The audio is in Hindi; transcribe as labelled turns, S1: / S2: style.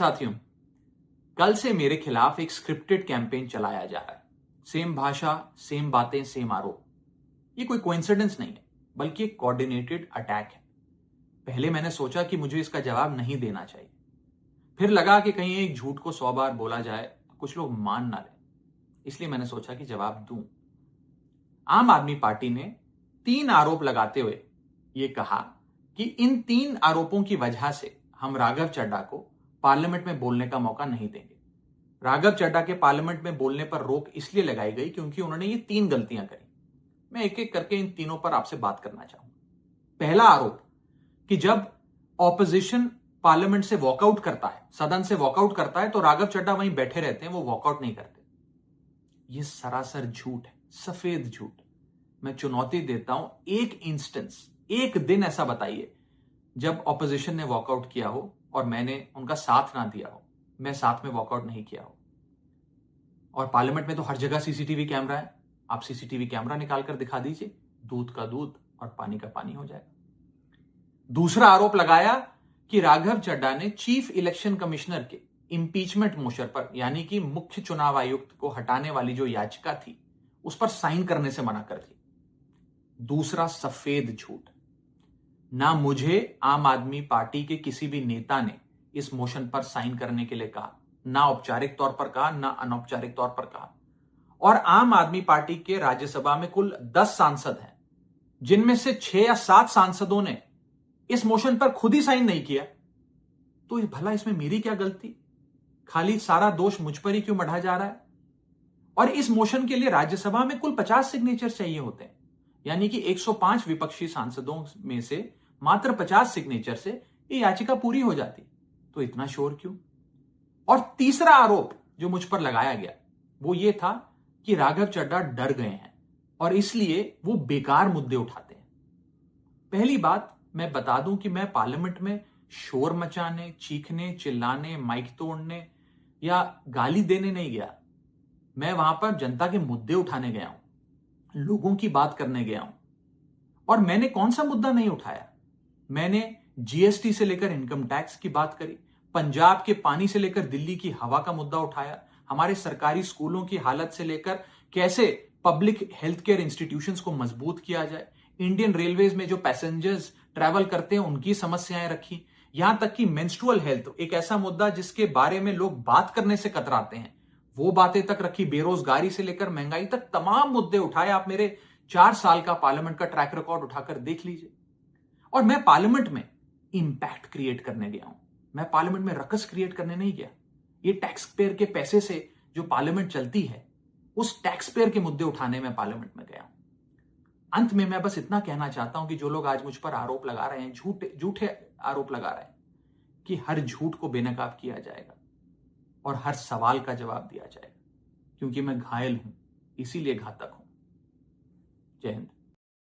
S1: साथियों, कल से मेरे खिलाफ एक स्क्रिप्टेड कैंपेन चलाया जा रहा है। सेम भाषा, सेम बातें, सेम आरोप। ये कोई कोइंसिडेंस नहीं है, बल्कि एक कोऑर्डिनेटेड अटैक है। पहले मैंने सोचा कि मुझे इसका जवाब नहीं देना चाहिए। फिर लगा कि कहीं एक झूठ को 100 बार बोला जाए तो कुछ लोग मान ना लें। इसलिए मैंने सोचा कि जवाब दूं। आम आदमी पार्टी ने 3 आरोप लगाते हुए यह कहा कि इन 3 आरोपों की वजह से हम राघव चड्ढा को पार्लियामेंट में बोलने का मौका नहीं देंगे। राघव चड्ढा के पार्लियामेंट में बोलने पर रोक इसलिए लगाई गई क्योंकि उन्होंने ये 3 गलतियां करी। मैं एक एक करके इन तीनों पर आपसे बात करना चाहूंगा। पहला आरोप कि जब ऑपोजिशन पार्लियामेंट से वॉकआउट करता है, सदन से वॉकआउट करता है, तो राघव चड्ढा वहीं बैठे रहते हैं, वो वॉकआउट नहीं करते। यह सरासर झूठ है, सफेद झूठ। मैं चुनौती देता हूं, एक इंस्टेंस, एक दिन ऐसा बताइए जब ऑपोजिशन ने वॉकआउट किया हो और मैंने उनका साथ ना दिया हो, मैं साथ में वॉकआउट नहीं किया हो। और पार्लियामेंट में तो हर जगह सीसीटीवी कैमरा है। आप सीसीटीवी कैमरा निकाल कर दिखा दीजिए, दूध का दूध और पानी का पानी हो जाएगा। दूसरा आरोप लगाया कि राघव चड्ढा ने चीफ इलेक्शन कमिश्नर के इंपीचमेंट मोशन पर, यानी कि मुख्य चुनाव आयुक्त को हटाने वाली जो याचिका थी, उस पर साइन करने से मना कर दी। दूसरा सफेद झूठ। ना मुझे आम आदमी पार्टी के किसी भी नेता ने इस मोशन पर साइन करने के लिए कहा, ना औपचारिक तौर पर कहा, ना अनौपचारिक तौर पर कहा। और आम आदमी पार्टी के राज्यसभा में कुल 10 सांसद हैं, जिनमें से 6 या 7 सांसदों ने इस मोशन पर खुद ही साइन नहीं किया। तो भला इसमें मेरी क्या गलती? खाली सारा दोष मुझ पर ही क्यों मढ़ा जा रहा है? और इस मोशन के लिए राज्यसभा में कुल 50 सिग्नेचर चाहिए होते हैं, यानी कि 105 विपक्षी सांसदों में से मात्र 50 सिग्नेचर से ये याचिका पूरी हो जाती। तो इतना शोर क्यों? और तीसरा आरोप जो मुझ पर लगाया गया वो ये था कि राघव चड्ढा डर गए हैं और इसलिए वो बेकार मुद्दे उठाते हैं। पहली बात मैं बता दूं कि मैं पार्लियामेंट में शोर मचाने, चीखने, चिल्लाने, माइक तोड़ने या गाली देने नहीं गया। मैं वहां पर जनता के मुद्दे उठाने गया हूं, लोगों की बात करने गया हूं। और मैंने कौन सा मुद्दा नहीं उठाया? मैंने जीएसटी से लेकर इनकम टैक्स की बात करी, पंजाब के पानी से लेकर दिल्ली की हवा का मुद्दा उठाया, हमारे सरकारी स्कूलों की हालत से लेकर कैसे पब्लिक हेल्थ केयर इंस्टीट्यूशंस को मजबूत किया जाए, इंडियन रेलवेज में जो पैसेंजर्स ट्रैवल करते हैं उनकी समस्याएं रखी, यहां तक कि मेंस्ट्रुअल हेल्थ, एक ऐसा मुद्दा जिसके बारे में लोग बात करने से कतराते हैं, वो बातें तक रखी। बेरोजगारी से लेकर महंगाई तक तमाम मुद्दे उठाए। आप मेरे 4 साल का पार्लियामेंट का ट्रैक रिकॉर्ड उठाकर देख लीजिए। और मैं पार्लियामेंट में इंपैक्ट क्रिएट करने गया हूं, मैं पार्लियामेंट में रकस क्रिएट करने नहीं गया। ये टैक्स पेयर के पैसे से जो पार्लियामेंट चलती है, उस टैक्स पेयर के मुद्दे उठाने में पार्लियामेंट में गया हूं। अंत में मैं बस इतना कहना चाहता हूं कि जो लोग आज मुझ पर आरोप लगा रहे हैं, झूठे आरोप लगा रहे हैं, कि हर झूठ को बेनकाब किया जाएगा और हर सवाल का जवाब दिया जाएगा, क्योंकि मैं घायल हूं, इसीलिए घातक हूं। जय हिंद।